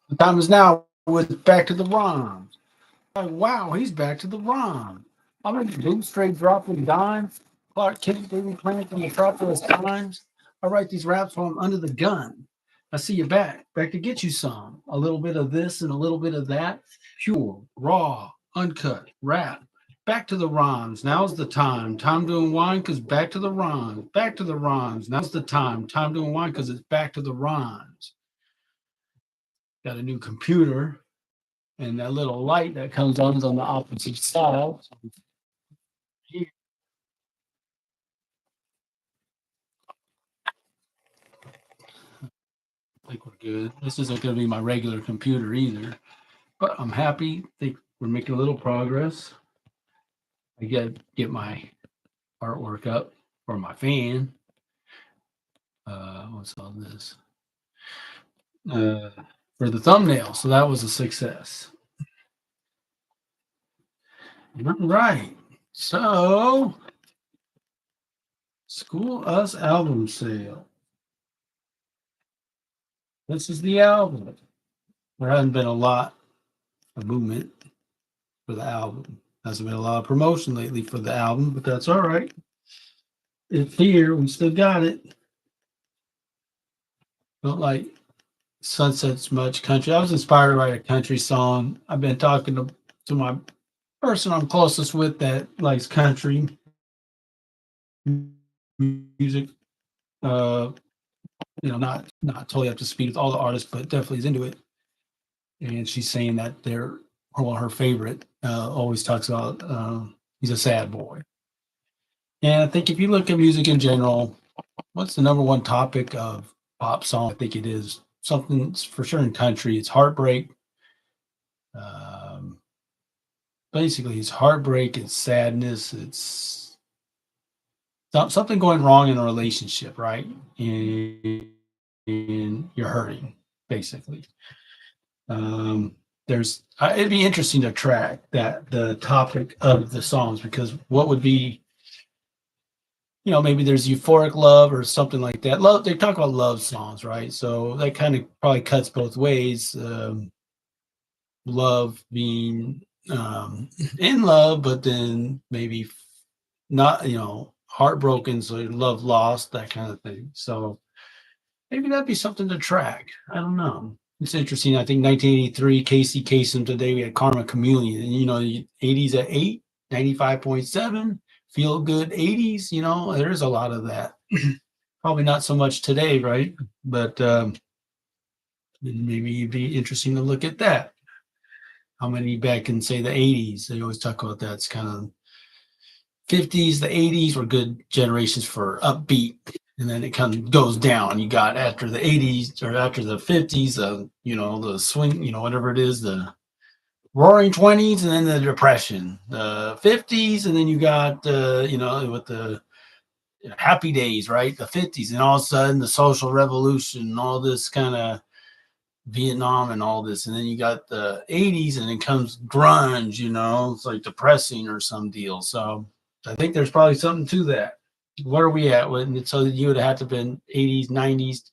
The time is now with Back to the Rhymes. Like, wow, he's back to the rhyme. I'm in Boom Straight dropping dimes. Clark Kent, David Plant, and the Metropolis Times. I write these raps while I'm under the gun. I see you back to get you some. A little bit of this and a little bit of that. Pure, raw, uncut, rap. Back to the rhymes. Now's the time. Time to unwind because back to the rhymes. Back to the rhymes. Now's the time. Time to unwind because it's back to the rhymes. Got a new computer, and that little light that comes on is on the opposite side. Here, I think we're good. This isn't going to be my regular computer either, but I'm happy. I think we're making a little progress. I get my artwork up for my fan. What's all this? Uh, for the thumbnail, so that was a success. All right. So, School Us album sale. This is the album. There hasn't been a lot of movement for the album. Hasn't been a lot of promotion lately for the album, but that's all right. It's here. We still got it. Don't like Sunset's much country. I was inspired to write a country song. I've been talking to my person I'm closest with that likes country music. Uh, not totally up to speed with all the artists, but definitely is into it. And she's saying that her favorite always talks about he's a sad boy. And I think if you look at music in general, what's the number one topic of pop song? I think it is something for sure in country. It's heartbreak. Um, Basically, it's heartbreak. It's sadness. It's something going wrong in a relationship, right? And you're hurting, basically. There's it'd be interesting to track that the topic of the songs because what would be maybe there's euphoric love or something like that. Love, they talk about love songs, right? So that kind of probably cuts both ways. Love being in love, but then maybe not, heartbroken, so love lost, that kind of thing. So maybe that'd be something to track. I don't know. It's interesting. I think 1983, Casey Kasem. Today we had Karma Chameleon. And, 80s at 8, 95.7, feel good 80s. There's a lot of that. Probably not so much today, right? But maybe it'd be interesting to look at that. How many back in, say, the 80s? They always talk about that. It's kind of 50s, the 80s were good generations for upbeat, and then it kind of goes down. You got after the 80s or after the 50s, the swing, whatever it is, the roaring 20s, and then the depression, the 50s, and then you got with the happy days, right? The 50s, and all of a sudden the social revolution and all this kind of Vietnam and all this, and then you got the 80s, and then comes grunge. It's like depressing or some deal. So I think there's probably something to that. Where are we at? So you would have had to have been 80s, 90s,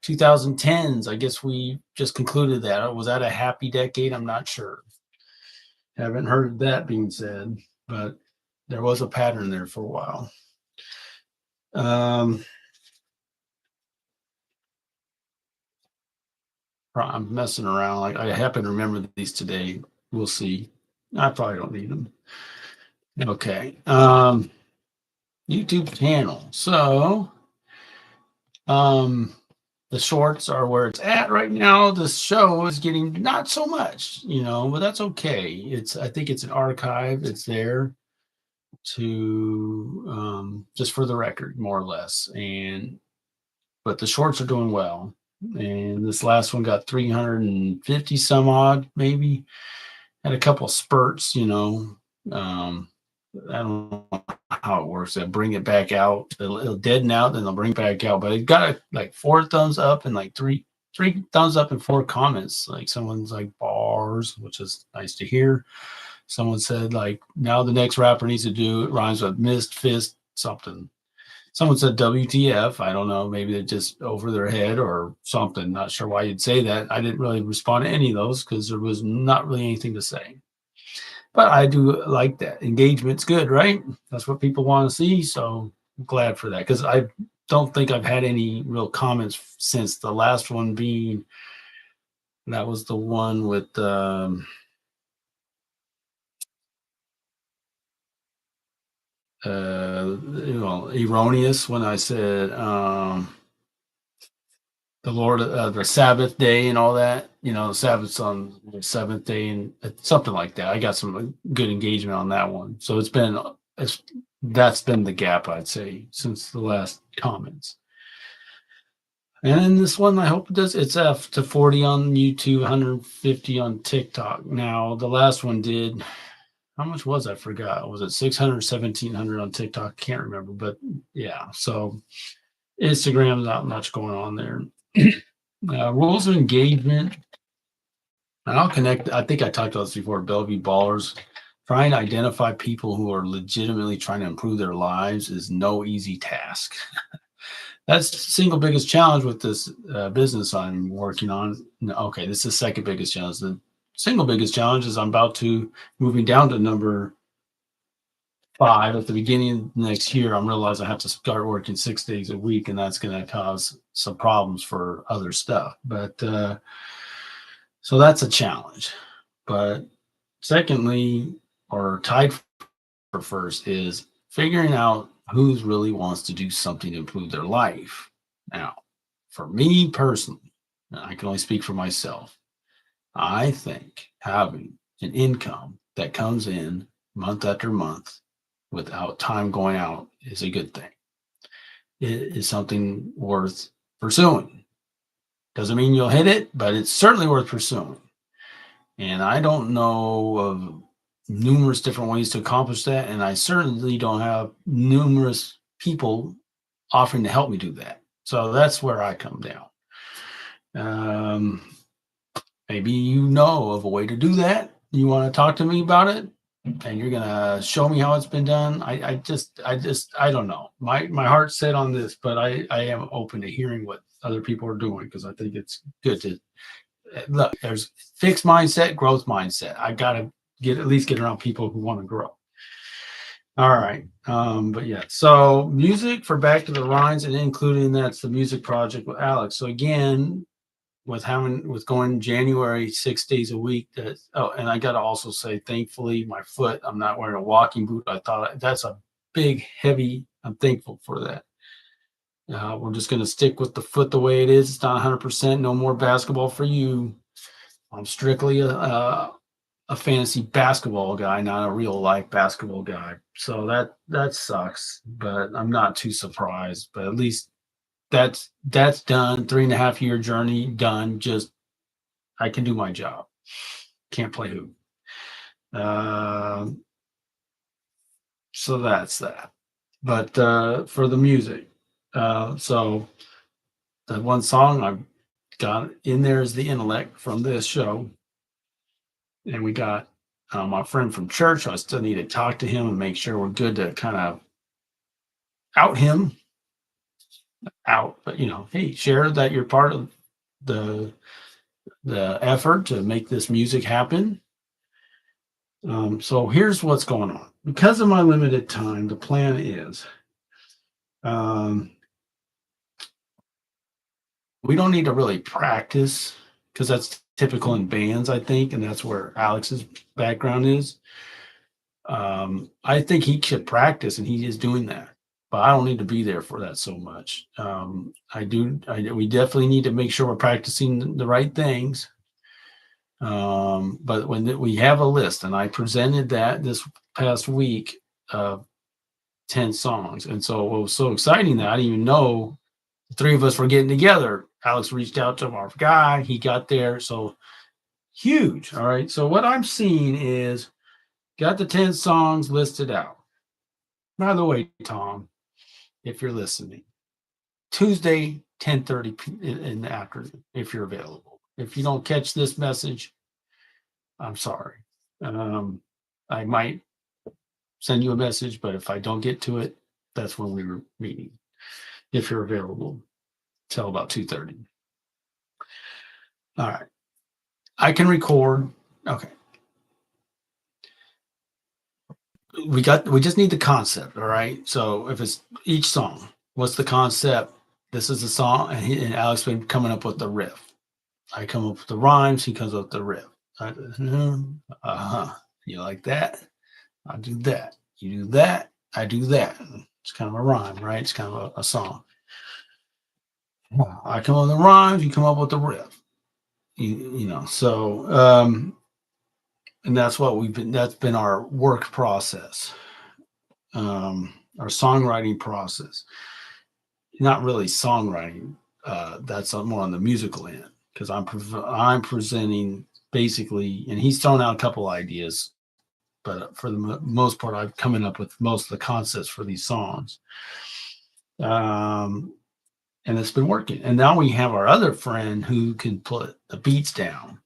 2010s. I guess we just concluded that. Was that a happy decade? I'm not sure. Haven't heard that being said, but there was a pattern there for a while. I'm messing around. Like I happen to remember these today. We'll see. I probably don't need them. Okay. YouTube channel. So the shorts are where it's at right now. The show is getting not so much, but that's okay. I think it's an archive. It's there to just for the record, more or less. But the shorts are doing well. And this last one got 350 some odd, maybe. Had a couple of spurts, I don't know how it works. They'll bring it back out. It'll deaden out, then they'll bring it back out. But it got like 4 thumbs up and like three thumbs up and 4 comments. Like someone's like bars, which is nice to hear. Someone said like now the next rapper needs to do it rhymes with mist, fist, something. Someone said WTF. I don't know. Maybe they're just over their head or something. Not sure why you'd say that. I didn't really respond to any of those because there was not really anything to say. But I do like that. Engagement's good, right? That's what people want to see. So I'm glad for that because I don't think I've had any real comments since the last one being that was the one with erroneous when I said the Lord, the Sabbath day and all that, Sabbath's on the seventh day and something like that. I got some good engagement on that one. So that's been the gap, I'd say, since the last comments. And this one, I hope it does. It's F to 40 on YouTube, 150 on TikTok. Now, the last one did, how much was I forgot? Was it 600, 1700 on TikTok? Can't remember, but yeah. So Instagram's not much going on there. Rules of engagement. And I'll connect. I think I talked about this before. Bellevue Ballers. Trying to identify people who are legitimately trying to improve their lives is no easy task. That's the single biggest challenge with this business I'm working on. Okay, this is the second biggest challenge. The single biggest challenge is I'm about to moving down to number 5 at the beginning of next year. I'm realizing I have to start working 6 days a week, and that's going to cause some problems for other stuff. But so that's a challenge. But secondly, or tied for first, is figuring out who really wants to do something to improve their life. Now, for me personally, and I can only speak for myself, I think having an income that comes in month after month without time going out is a good thing. It is something worth pursuing. Doesn't mean you'll hit it, but it's certainly worth pursuing. And I don't know of numerous different ways to accomplish that. And I certainly don't have numerous people offering to help me do that. So that's where I come down. Maybe you know of a way to do that. You want to talk to me about it, and you're gonna show me how it's been done. I don't know. My heart's set on this, but I am open to hearing what other people are doing because I think it's good to look. There's fixed mindset, growth mindset. I gotta at least get around people who want to grow. All right. But yeah, so music for Back to the Rhines, and including that's the music project with Alex. So again, with going January 6 days a week. And I got to also say, thankfully, my foot, I'm not wearing a walking boot. I thought that's a big, heavy. I'm thankful for that. We're just going to stick with the foot the way it is. It's not 100%. No more basketball for you. I'm strictly a fantasy basketball guy, not a real life basketball guy. So that sucks, but I'm not too surprised. But at least that's done. 3.5 year journey done. Just I can do my job. Can't play hoop. So that's that. But for the music, so the one song I've got in there is The Intellect from this show. And we got my friend from church. I still need to talk to him and make sure we're good to kind of out him out. But, hey, share that you're part of the effort to make this music happen. So here's what's going on. Because of my limited time, the plan is we don't need to really practice because that's typical in bands, I think, and that's where Alex's background is. I think he should practice, and he is doing that. But I don't need to be there for that so much. We definitely need to make sure we're practicing the right things. But when we have a list, and I presented that this past week of 10 songs. And so what was so exciting that I didn't even know the three of us were getting together. Alex reached out to our guy. He got there. So huge. All right. So what I'm seeing is got the 10 songs listed out. By the way, Tom, if you're listening, Tuesday, 10:30 in the afternoon, if you're available. If you don't catch this message, I'm sorry. I might send you a message, but if I don't get to it, that's when we were meeting. if you're available till about 2:30. All right. I can record. Okay. We just need the concept. All right. So if it's each song, what's the concept? This is the song, and Alex been coming up with the riff. I come up with the rhymes. He comes up with the riff. Uh-huh. You like that? I do that. You do that. I do that. It's kind of a rhyme, right? It's kind of a song. I come up with the rhymes. You come up with the riff. You know. So and that's what we've been. That's been our work process, our songwriting process. Not really songwriting. That's more on the musical end because I'm presenting basically, and he's thrown out a couple ideas, but for the most part, I've coming up with most of the concepts for these songs. And it's been working. And now we have our other friend who can put the beats down.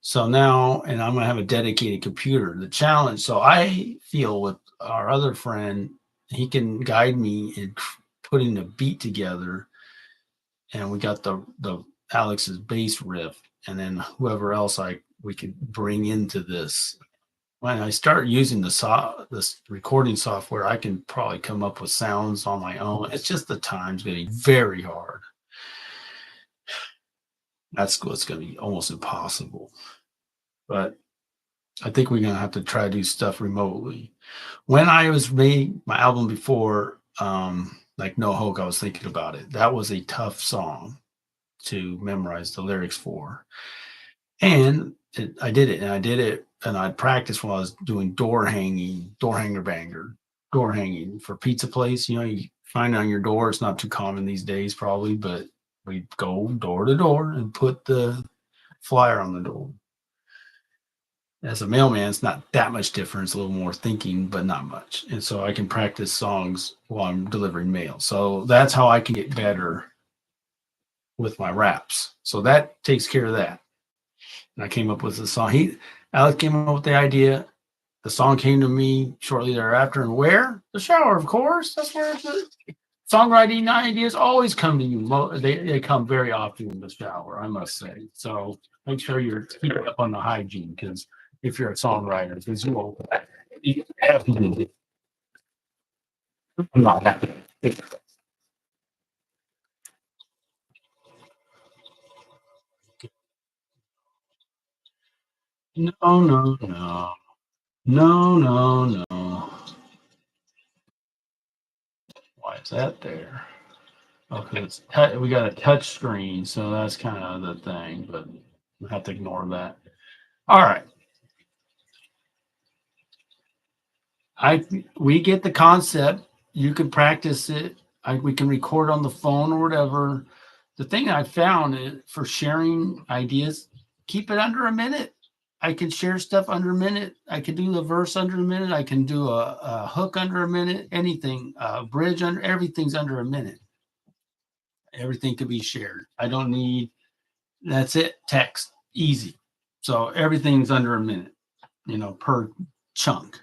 So now, and I'm going to have a dedicated computer. The challenge, so I feel with our other friend, he can guide me in putting the beat together. And we got the Alex's bass riff, and then whoever else we could bring into this. When I start using this recording software, I can probably come up with sounds on my own. It's just the time's going to be very hard. That's what's going to be almost impossible. But I think we're going to have to try to do stuff remotely. When I was made my album before, like No Hope, I was thinking about it. That was a tough song to memorize the lyrics for. And I did it, and I practiced while I was doing door hanging for pizza place. You know, you find it on your door. It's not too common these days, probably, but we go door to door and put the flyer on the door. As a mailman, it's not that much different. It's a little more thinking, but not much. And so I can practice songs while I'm delivering mail. So that's how I can get better with my raps. So that takes care of that. And I came up with the song. Alex came up with the idea. The song came to me shortly thereafter. And where? The shower, of course. That's where the songwriting ideas always come to you. They come very often in the shower, I must say. So make sure you're keeping up on the hygiene, because if you're a songwriter, because you will have to. I'm not happy. No, no, no. No, no, no. Why is that there? Okay, we got a touch screen, so that's kind of the thing, but we have to ignore that. All right. We get the concept. You can practice it. We can record on the phone or whatever. The thing I found is for sharing ideas, keep it under a minute. I can share stuff under a minute. I can do the verse under a minute. I can do a hook under a minute. Anything, bridge under, everything's under a minute. Everything can be shared. I don't need, that's it, text, easy. So everything's under a minute, per chunk.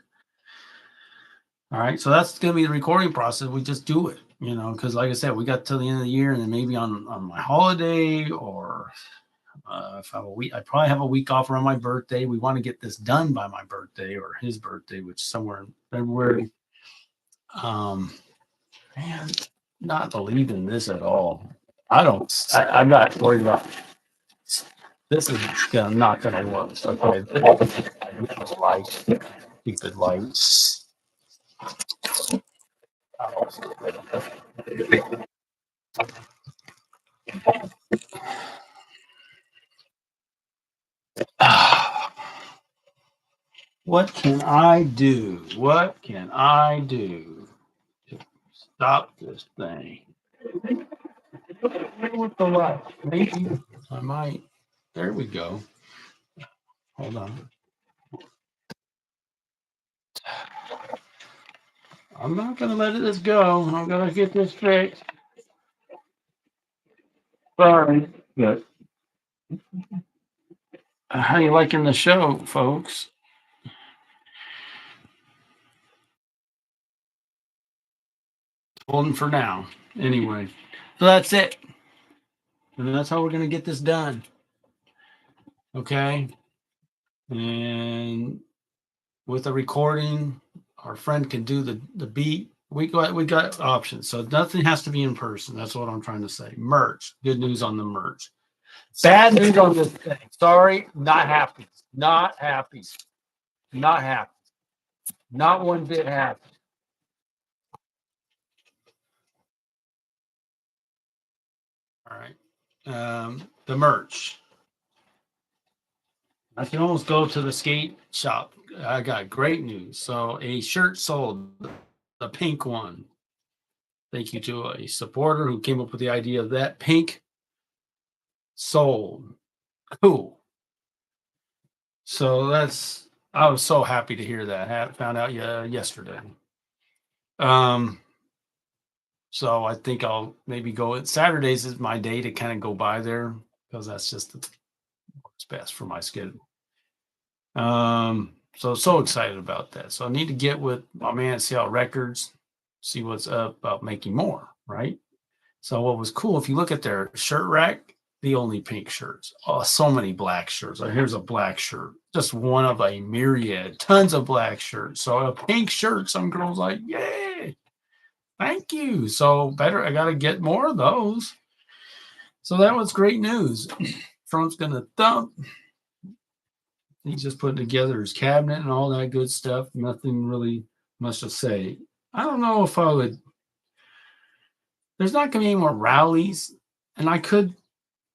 All right, so that's going to be the recording process. We just do it, because like I said, we got till the end of the year, and then maybe on my holiday, or if I have a week, I probably have a week off around my birthday. We want to get this done by my birthday or his birthday, which is somewhere in February. Man, not believing this at all. I'm not worried about this. Is not going to work. Okay, light, keep it light. What can I do? What can I do to stop this thing? With the light, maybe I might. There we go. Hold on. I'm not going to let this go. I'm going to get this fixed. Sorry, but how you liking the show, folks? Holding for now. anyway, so that's it. And that's how we're going to get this done. Okay. And with the recording, our friend can do the beat. We got options. So nothing has to be in person. That's what I'm trying to say. Merch. Good news on the merch. Bad news on this thing. Sorry, not happy. Not happy. Not happy. Not one bit happy. All right. The merch. I can almost go to the skate shop. I got great news. So a shirt sold, the pink one. Thank you to a supporter who came up with the idea of that. Pink sold. Cool. So I was so happy to hear that. Found out yesterday. So I think I'll maybe go. Saturdays is my day to kind of go by there because that's just what's best for my schedule. So excited about that. So I need to get with my man at Seattle Records, see what's up about making more, right? So what was cool, if you look at their shirt rack, the only pink shirts. Oh, so many black shirts. Here's a black shirt, just one of a myriad, tons of black shirts. So a pink shirt, some girls like, yay, thank you. So I gotta get more of those. So that was great news. Trump's gonna thump. He's just putting together his cabinet and all that good stuff. Nothing really much to say. I don't know if I would. There's not going to be any more rallies, and I could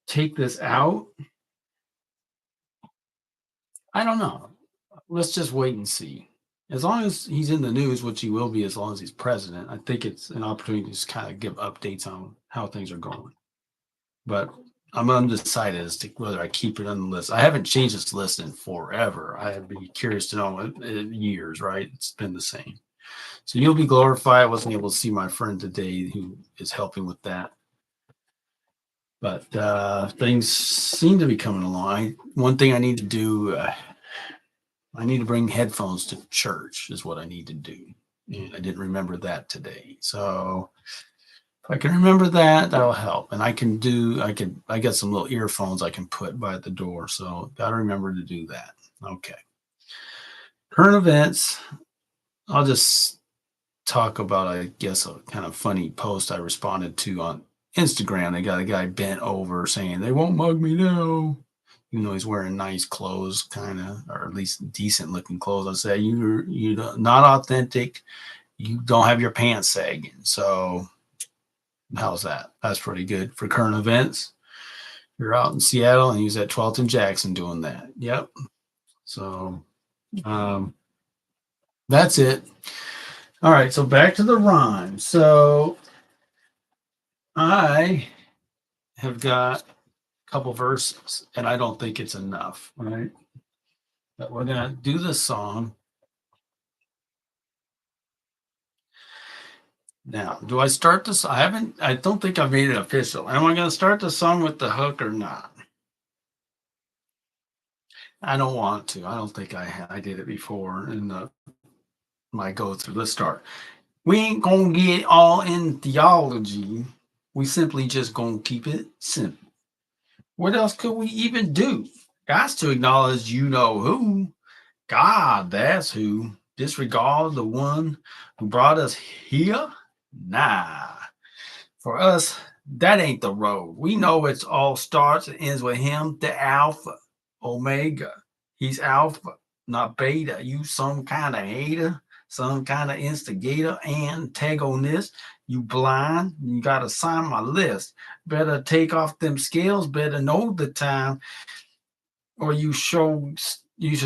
take this out. I don't know. Let's just wait and see. As long as he's in the news, which he will be as long as he's president, I think it's an opportunity to just kind of give updates on how things are going. But I'm undecided as to whether I keep it on the list. I haven't changed this list in forever. I'd be curious to know years, right? It's been the same. So you'll be glorified. I wasn't able to see my friend today who is helping with that. But things seem to be coming along. One thing I need to do, I need to bring headphones to church is what I need to do. And I didn't remember that today. So if I can remember that, that'll help. And I got some little earphones I can put by the door. So got to remember to do that. Okay. Current events. I'll just talk about, I guess, a kind of funny post I responded to on Instagram. They got a guy bent over saying, they won't mug me now. You know, he's wearing nice clothes, kind of, or at least decent looking clothes. I say, you're not authentic. You don't have your pants sagging. So how's that? That's pretty good for current events. You're out in Seattle and he's at 12th and Jackson doing that. Yep. So that's it. All right. So back to the rhyme. So I have got a couple verses and I don't think it's enough. Right. But we're going to do this song. Now, do I start this? I don't think I've made it official. Am I going to start the song with the hook or not? I don't want to. I don't think I did it before in my go through. Let's start. We ain't going to get all in theology. We simply just going to keep it simple. What else could we even do? Got to acknowledge you know who. God, that's who. Disregard the one who brought us here. Nah, for us, that ain't the road. We know it's all starts and ends with him, the Alpha, Omega. He's Alpha, not Beta. You some kind of hater, some kind of instigator, antagonist. You blind, you got to sign my list. Better take off them scales, better know the time, or you should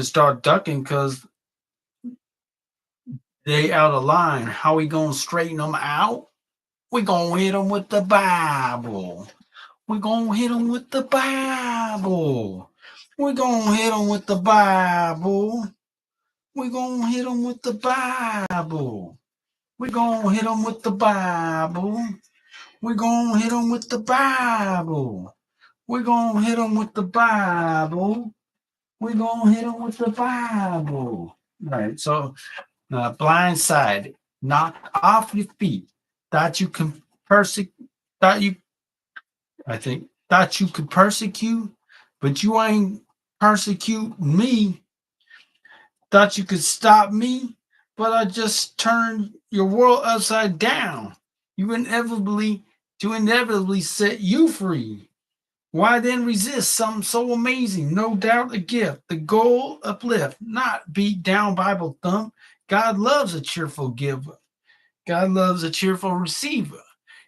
start ducking because they out of line. How we gonna straighten them out? We gonna hit them with the Bible. We gonna hit them with the Bible. We gonna hit them with the Bible. We gonna hit them with the Bible. We gonna hit them with the Bible. We gonna hit them with the Bible. We gonna hit them with the Bible. We gonna hit them with the Bible. Right. So, blind side, knock off your feet. Thought you can thought you I think thought you could persecute, but you ain't persecute me. Thought you could stop me, but I just turned your world upside down. You inevitably to inevitably set you free. Why then resist something so amazing? No doubt a gift. The goal uplift, not beat down Bible thump. God loves a cheerful giver. God loves a cheerful receiver.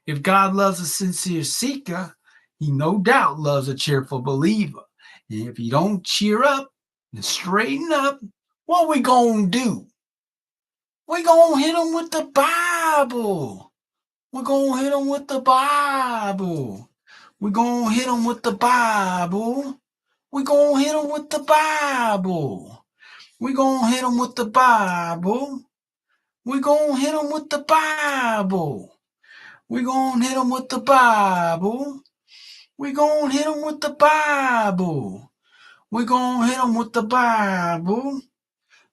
If God loves a sincere seeker, he no doubt loves a cheerful believer. And if you don't cheer up and straighten up, what we gonna do? We gonna hit him with the Bible. We're gonna hit him with the Bible. We're gonna hit him with the Bible. We're gonna hit him with the Bible. We're gonna hit him with the Bible. We're gonna hit him with the Bible. We're gonna hit him with the Bible. We're gonna hit him with the Bible. We're gonna hit him with the Bible.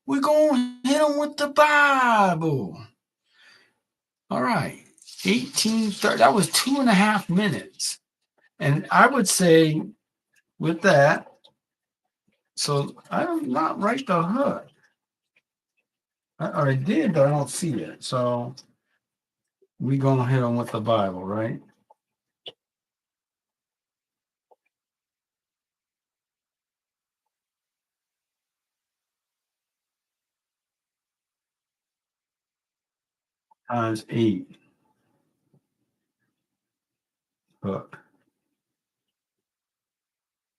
We're gonna hit him with the Bible. All right. 1830. That was 2.5 minutes. And I would say with that, so I'm not right the hook. Or I did, but I don't see it. So we're gonna hit them with the Bible, right? Times 8. Hook.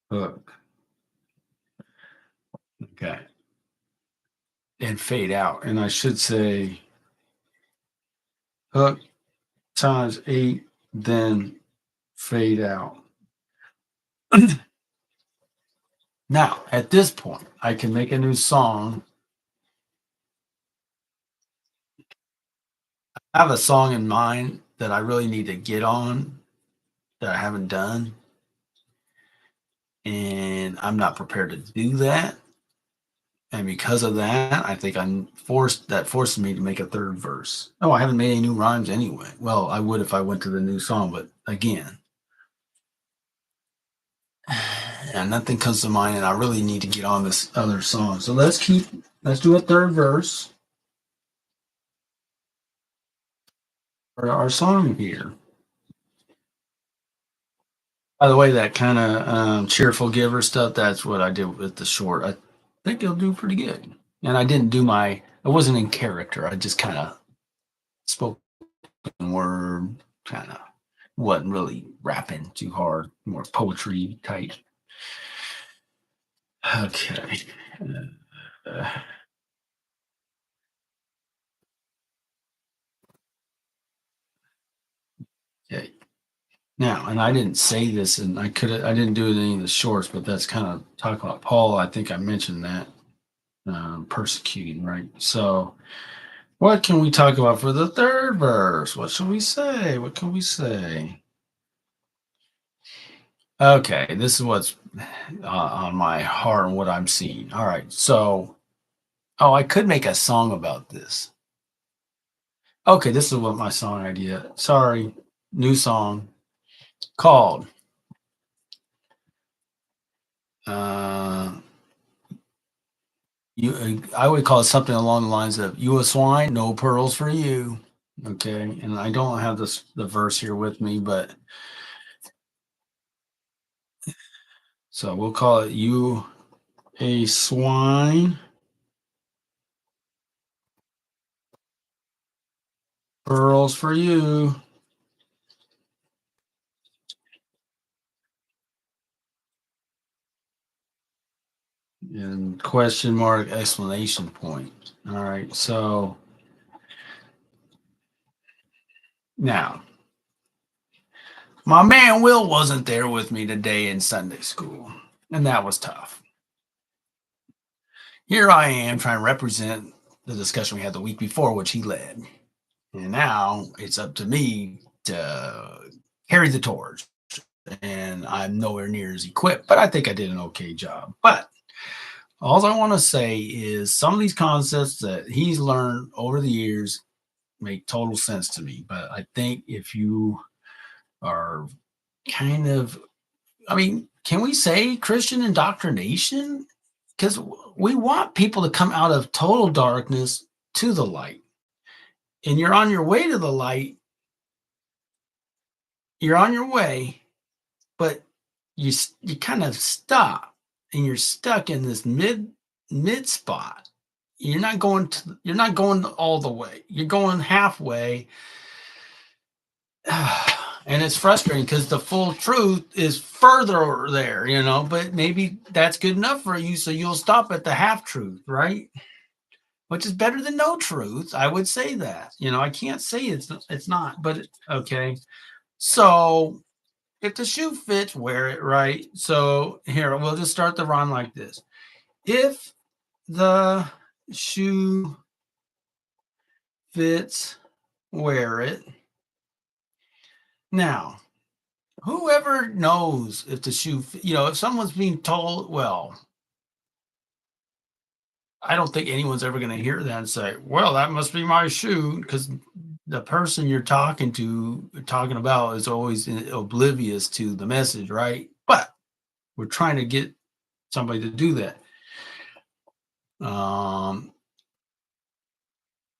Hook. Okay. And fade out. And I should say hook times 8, then fade out. Now, at this point, I can make a new song. I have a song in mind that I really need to get on that I haven't done. And I'm not prepared to do that. And because of that, I think that forced me to make a third verse. Oh, I haven't made any new rhymes anyway. Well, I would if I went to the new song, but again, and nothing comes to mind, and I really need to get on this other song. So let's do a third verse for our song here. By the way, that kind of cheerful giver stuff, that's what I did with the short. I think it'll do pretty good. And I didn't do I wasn't in character. I just kind of spoke word, kind of wasn't really rapping too hard, more poetry type. Okay. Uh, okay. Now, and I didn't say this, and I didn't do it in any of the shorts, but that's kind of talking about Paul. I think I mentioned that persecuting, right? So, what can we talk about for the third verse? What should we say? What can we say? Okay, this is what's on my heart and what I'm seeing. All right, so, I could make a song about this. Okay, this is what my song idea. Sorry, new song called I would call it something along the lines of "You a swine, no pearls for you." Okay, and I don't have the verse here with me, but so we'll call it "You a swine, pearls for you." And question mark exclamation point. All right, so now my man Will wasn't there with me today in Sunday school, and that was tough. Here I am trying to represent the discussion we had the week before, which he led. And now it's up to me to carry the torch. And I'm nowhere near as equipped, but I think I did an okay job. But all I want to say is some of these concepts that he's learned over the years, make total sense to me. But I think if you are kind of, I mean, can we say Christian indoctrination? Because we want people to come out of total darkness to the light. And you're on your way to the light. You're on your way, but you kind of stop and you're stuck in this mid spot. You're not going all the way. You're going halfway. And it's frustrating because the full truth is further there, but maybe that's good enough for you. So you'll stop at the half truth, right? Which is better than no truth. I would say that, I can't say it's not, but okay. So if the shoe fits, wear it, right? So here, we'll just start the rhyme like this. If the shoe fits, wear it. Now, whoever knows if the shoe, if someone's being told, well, I don't think anyone's ever going to hear that and say, well, that must be my shoe, because the person you're talking about is always oblivious to the message, right? But we're trying to get somebody to do that.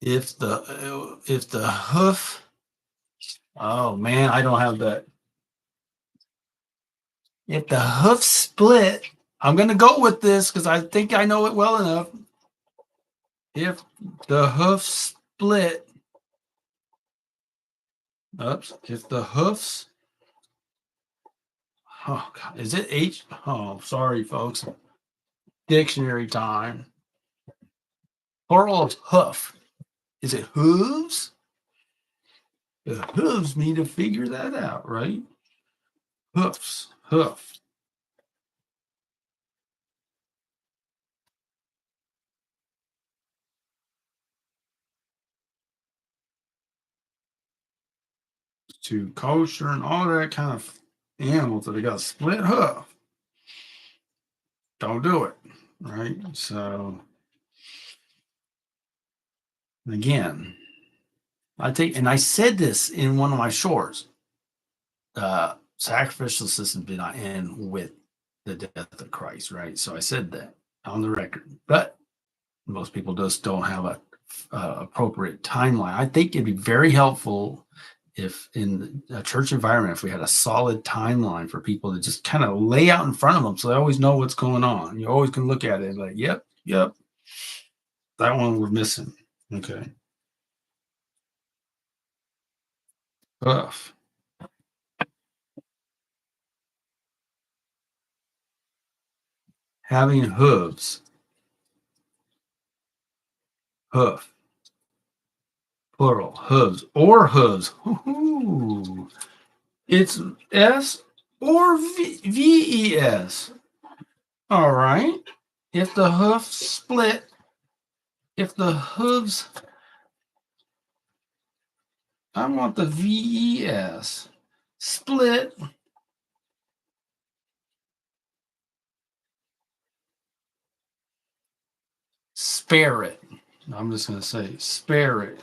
If the hoof, oh man, I don't have that. If the hoof split, I'm going to go with this because I think I know it well enough. If the hoof split, if the hoofs, oh God, is it H? Oh, sorry, folks. Dictionary time. Plural of hoof. Is it hooves? The hooves need to figure that out, right? Hoofs, hoof. To kosher and all that kind of animals that they got a split hoof. Don't do it, right? So again, I said this in one of my shorts. Sacrificial system did not end with the death of Christ, right? So I said that on the record, but most people just don't have a appropriate timeline. I think it'd be very helpful if in a church environment, if we had a solid timeline for people to just kind of lay out in front of them so they always know what's going on. You always can look at it like, yep, that one we're missing. Okay. Hoof. Having hooves. Hoof. Plural. Hooves or hooves. Ooh. It's S or VES. All right. If the hoof split, if the hooves, I want the VES. Split. Spare it. I'm just going to say spare it.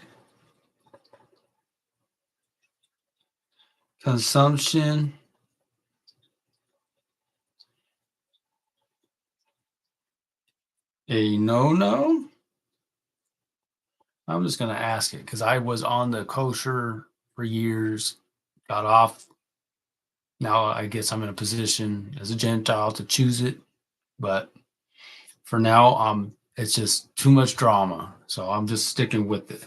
Consumption. A no-no. I'm just going to ask it because I was on the kosher for years, got off. Now I guess I'm in a position as a Gentile to choose it. But for now, it's just too much drama. So I'm just sticking with it.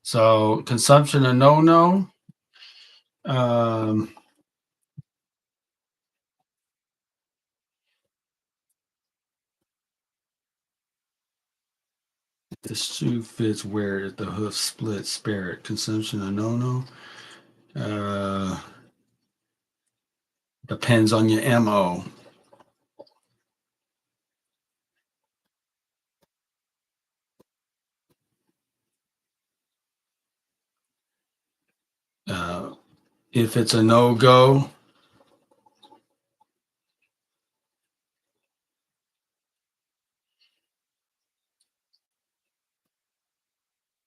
So consumption a no-no. The shoe fits, wear it. The hoof split, spare it. Consumption a no-no. Depends on your MO. If it's a no-go,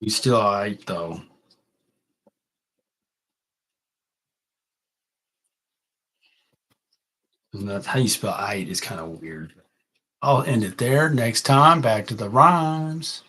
you still all right though. And that's how you spell "ite" is kind of weird. I'll end it there. Next time, back to the rhymes.